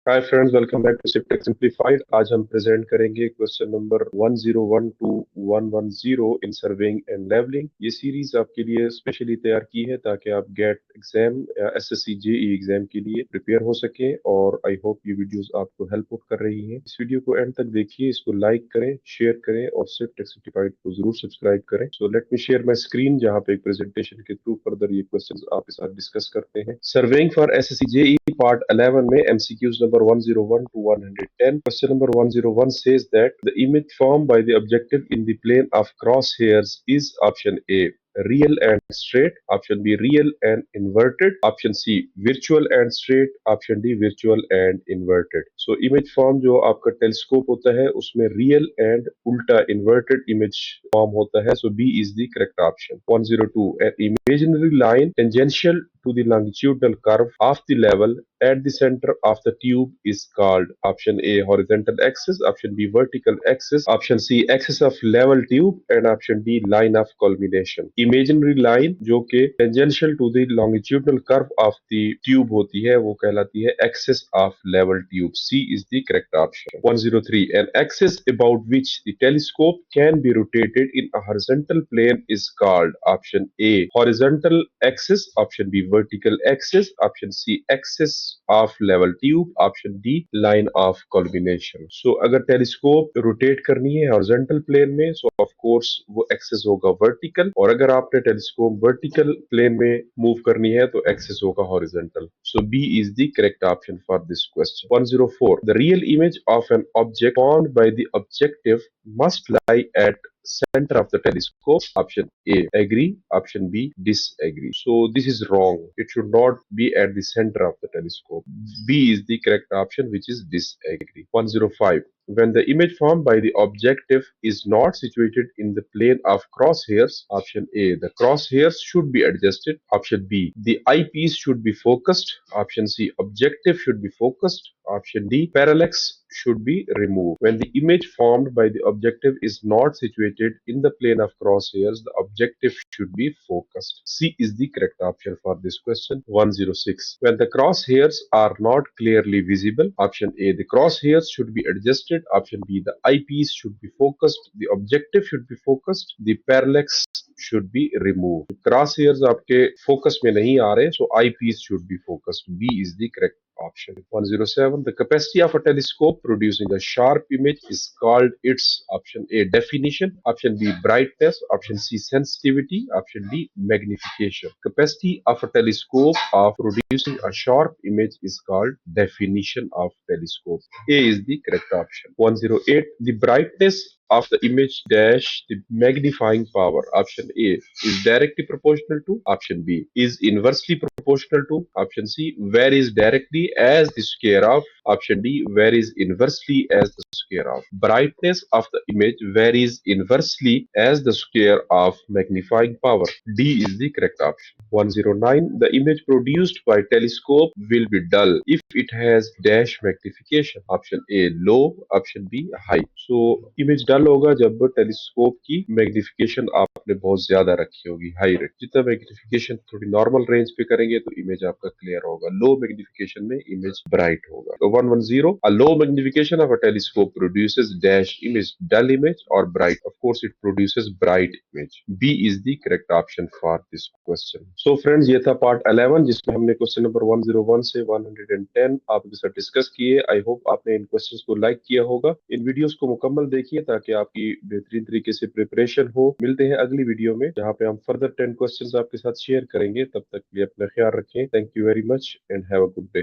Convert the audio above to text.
Hi friends, welcome back to Siftech simplified. आज हम present करेंगे question number 1012 to 110 in surveying and levelling. ये series आपके लिए स्पेशली तैयार की है ताकि आप गेट एग्जाम या एसएससी जेई एग्जाम के लिए प्रिपेयर हो सके, और आई होप ये वीडियोस आपको हेल्प आउट कर रही हैं। इस वीडियो को एंड तक देखिए, इसको लाइक करें, शेयर करें और सिफ्टेक सिंप्लीफाइड को जरूर सब्सक्राइब करें। So let me share my screen, जहां पे एक प्रेजेंटेशन के थ्रू फर्दर ये क्वेश्चंस आपके साथ डिस्कस करते हैं। Surveying for SSC JE Part 11 में MCQs number 101 to 110. Question number 101 says that the image formed by the objective in the plane of crosshairs is option A, real and straight, option B, real and inverted, option C, virtual and straight, option D, virtual and inverted. So image form जो आपका telescope होता है उसमें real and उल्टा inverted image form होता है. So B is the correct option. 102, an imaginary line tangential to the longitudinal curve of the level at the center of the tube is called option A, horizontal axis, option B, vertical axis, option C, axis of level tube, and option D, line of culmination. Imaginary line जो कि tangential to the longitudinal curve of the tube होती है वो कहलाती है axis of level tube. C is the correct option. 103, an axis about which the telescope can be rotated in a horizontal plane is called option A, horizontal axis, option B, vertical axis, option C, axis of level tube, option D, line of culmination. So अगर telescope rotate करनी है horizontal plane में, सो of course वो axis होगा vertical, और अगर आपने telescope vertical plane में मूव करनी है तो एक्सिस होगा horizontal. So B is the correct option for this question. 104, the real image of an object formed by the objective must lie at center of the telescope. Option A, agree, option B, disagree. So this is wrong, it should not be at the center of the telescope. B is the correct option, which is disagree. 105, when the image formed by the objective is not situated in the plane of crosshairs, option A, the crosshairs should be adjusted, option B, the eyepiece should be focused, option C, objective should be focused, option D, parallax should be removed. When the image formed by the objective is not situated in the plane of crosshairs, the objective should be focused. C is the correct option for this question. 106, when the crosshairs are not clearly visible, option A, the crosshairs should be adjusted, option B, the eyepiece should be focused, the objective should be focused, the parallax should be removed. Crosshairs आपके focus में नहीं आ रहे, so eyepiece should be focused. B is the correct option. 107, the capacity of a telescope producing a sharp image is called its option A, definition, option B, brightness, option C, sensitivity, option D, magnification. Capacity of a telescope of producing a sharp image is called definition of telescope. A is the correct option. 108, the brightness of the image dash the magnifying power, option A, is directly proportional to, option B, is inversely proportional to, option C, varies directly as the square of, option D, varies inversely as the square of. Brightness of the image varies inversely as the square of magnifying power. D is the correct option. 109, the image produced by telescope will be dull if it has dash magnification, option A, low, option B, high. So image dull होगा जब telescope की magnification आपने बहुत ज्यादा रखी होगी, high rate. जितना magnification थोड़ी नॉर्मल रेंज पे करेंगे तो इमेज आपका क्लियर होगा. लो मैग्निफिकेशन में इमेज ब्राइट होगा. तो 110, a low magnification of a telescope produces dash image, dull image or bright. Of course it produces bright image. B is the correct option for this question. So friends, ये था part 11 जिसमें हमने question number 101 से 110 आपके साथ discuss किए. I hope आपने इन questions को लाइक किया होगा. इन वीडियोस को मुकम्मल देखिए ताकि आपकी बेहतरीन तरीके से प्रिपरेशन हो. मिलते हैं अगली वीडियो में जहां पे हम फर्दर 10 क्वेश्चंस आपके साथ शेयर करेंगे. तब तक के लिए अपना ख्याल रखें. Thank you very much and have a good day.